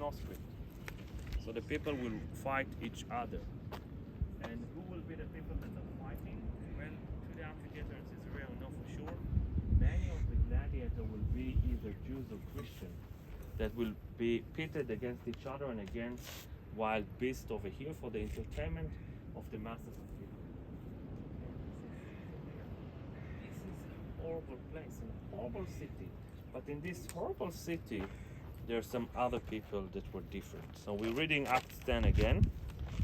no script. So the people will fight each other. And who will be the people that are fighting? Well, to the amphitheater in Caesarea, we know for sure. Many of the gladiators will be either Jews or Christians that will be pitted against each other and against wild beasts over here for the entertainment of the masses of people. This is a horrible place, a horrible city. But in this horrible city, there are some other people that were different. So we're reading Acts 10 again.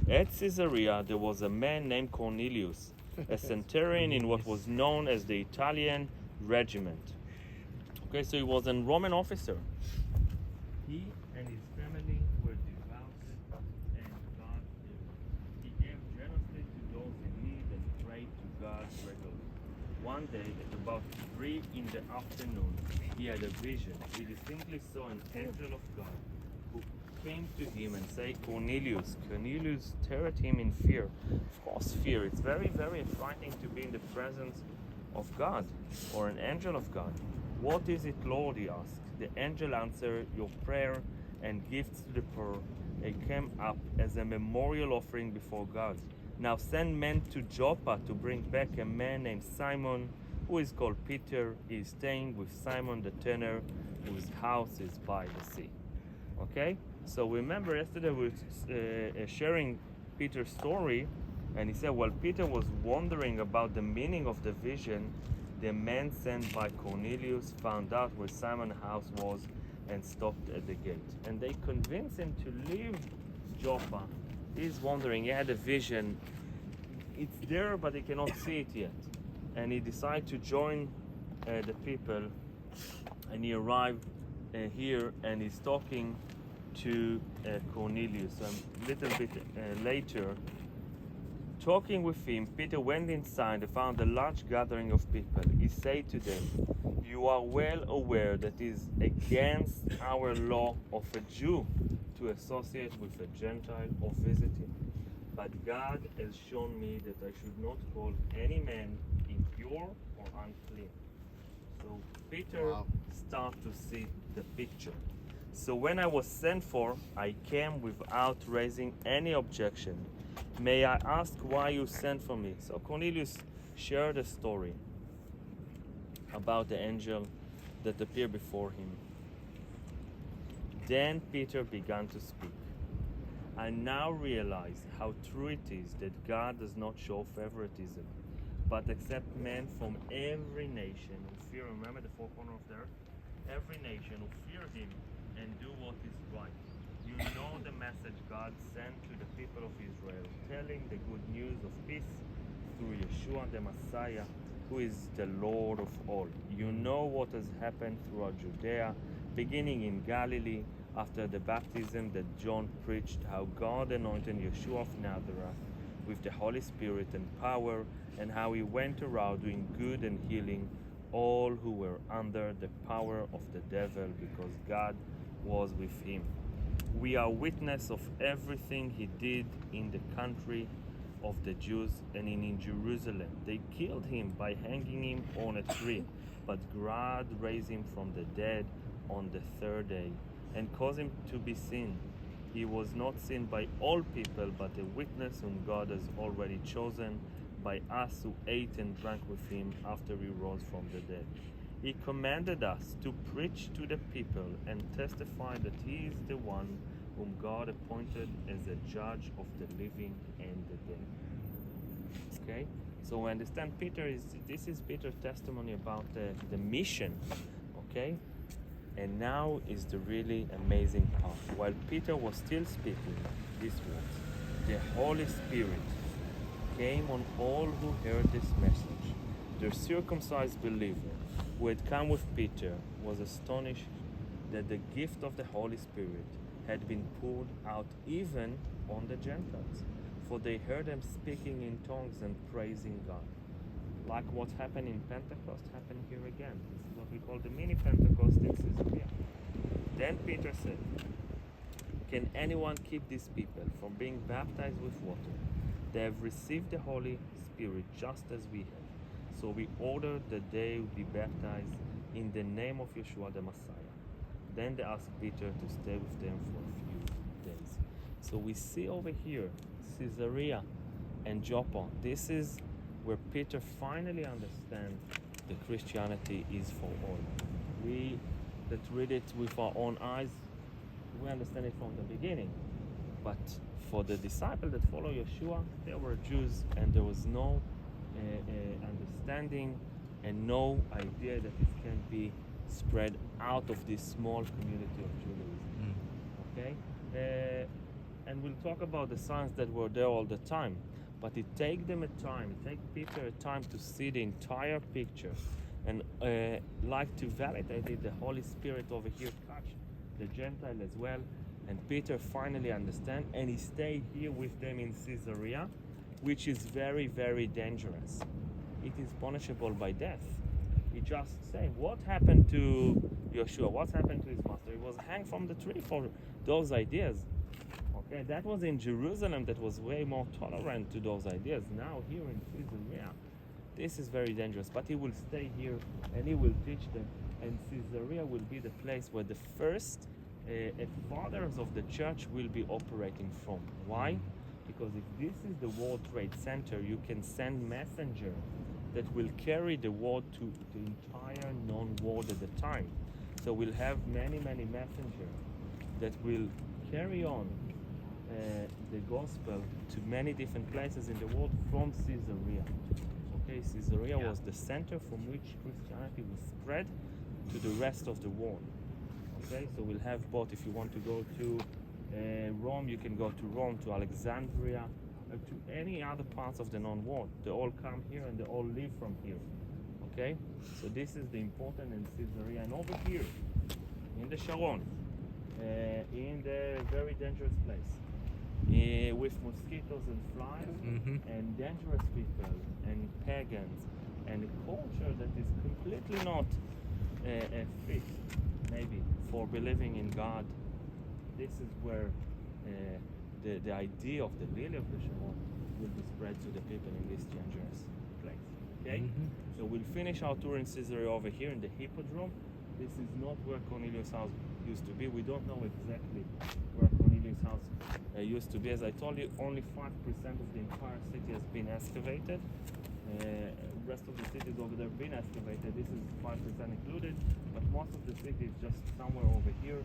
At Caesarea, there was a man named Cornelius, a centurion in what was known as the Italian regiment. Okay, so he was a Roman officer. He and his family were devout, and God he gave generously to those in need and prayed to God regularly. One day, at about 3 in the afternoon, he had a vision. He distinctly saw an angel of God who came to him and said, Cornelius. Cornelius stared at him in fear. Of course, fear. It's very, very frightening to be in the presence of God or an angel of God. What is it, Lord? He asked. The angel answered, your prayer and gifts to the poor came up as a memorial offering before God. Now send men to Joppa to bring back a man named Simon, who is called Peter. He is staying with Simon the tanner, whose house is by the sea. Okay? So remember yesterday we were sharing Peter's story, and he said, while Peter was wondering about the meaning of the vision, the man sent by Cornelius found out where Simon's house was and stopped at the gate. And they convinced him to leave Joppa. He's wondering, he had a vision. It's there, but he cannot see it yet. And he decided to join the people, and he arrived here, and he's talking to Cornelius. A little bit later, talking with him, Peter went inside and found a large gathering of people. He said to them, you are well aware that it is against our law of a Jew to associate with a Gentile or visit him. But God has shown me that I should not call any man impure or unclean. So Peter started to see the picture. So when I was sent for, I came without raising any objection. May I ask why you sent for me? So Cornelius shared a story about the angel that appeared before him. Then Peter began to speak. I now realize how true it is that God does not show favoritism, but accept men from every nation who fear him. Remember the four corners of the earth? Every nation who fear him and do what is right. You know the message God sent to the people of Israel, telling the good news of peace through Yeshua the Messiah, who is the Lord of all. You know what has happened throughout Judea, beginning in Galilee, after the baptism that John preached, how God anointed Yeshua of Nazareth with the Holy Spirit and power, and how he went around doing good and healing all who were under the power of the devil, because God was with him. We are witness of everything he did in the country of the Jews and in Jerusalem. They killed him by hanging him on a tree, but God raised him from the dead on the third day and caused him to be seen. He was not seen by all people, but a witness whom God has already chosen, by us who ate and drank with him after he rose from the dead. He commanded us to preach to the people and testify that he is the one whom God appointed as a judge of the living and the dead. Okay? So we understand this is Peter's testimony about the mission. Okay? And now is the really amazing part. While Peter was still speaking these words, the Holy Spirit came on all who heard this message. The circumcised believer who had come with Peter was astonished that the gift of the Holy Spirit had been poured out even on the Gentiles, for they heard them speaking in tongues and praising God. Like what happened in Pentecost happened here again. This is what we call the mini Pentecost in Caesarea. Then Peter said, can anyone keep these people from being baptized with water? They have received the Holy Spirit just as we have. So we ordered that they be baptized in the name of Yeshua the Messiah. Then they asked Peter to stay with them for a few days. So we see over here Caesarea and Joppa. This is where Peter finally understands that Christianity is for all. We that read it with our own eyes, we understand it from the beginning. But for the disciples that follow Yeshua, they were Jews, and there was no understanding and no idea that it can be spread out of this small community of Judaism. Okay? And we'll talk about the signs that were there all the time. But it takes them a time, it takes Peter a time to see the entire picture. And like to validate it, the Holy Spirit over here touched the Gentile as well. And Peter finally understands, and he stayed here with them in Caesarea, which is very, very dangerous. It is punishable by death. He just said, what happened to Yeshua? What happened to his master? He was hanged from the tree for those ideas. Okay, that was in Jerusalem, that was way more tolerant to those ideas. Now here in Caesarea, this is very dangerous. But he will stay here and he will teach them. And Caesarea will be the place where the first fathers of the church will be operating from. Why? Because if this is the World Trade Center, you can send messengers that will carry the word to the entire known world at the time. So we'll have many, many messengers that will carry on the gospel to many different places in the world from Caesarea. Okay, Caesarea was the center from which Christianity was spread to the rest of the world. Okay, so we'll have both. If you want to go to Rome, you can go to Rome, to Alexandria, to any other parts of the known world. They all come here and they all live from here. Okay, so this is the important in Caesarea. And over here, in the Sharon, in the very dangerous place, with mosquitoes and flies, and dangerous people and pagans, and a culture that is completely not fit, maybe, for believing in God. This is where the idea of the lily of the Sharon will be spread to the people in this dangerous place. Okay? So we'll finish our tour in Caesarea over here in the Hippodrome. This is not where Cornelius' house used to be. We don't know exactly where Cornelius' house used to be. As I told you, only 5% of the entire city has been excavated. The rest of the cities over there have been excavated. This is 5% included, but most of the city is just somewhere over here.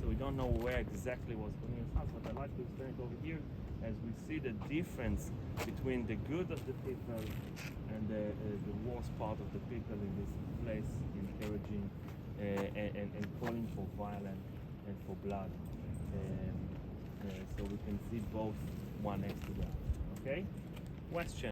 So we don't know where exactly was Cornelius' house, but I'd like to explain it over here as we see the difference between the good of the people and the worst part of the people in this place, encouraging and calling for violence and for blood. So we can see both one next to the other. Okay? Question.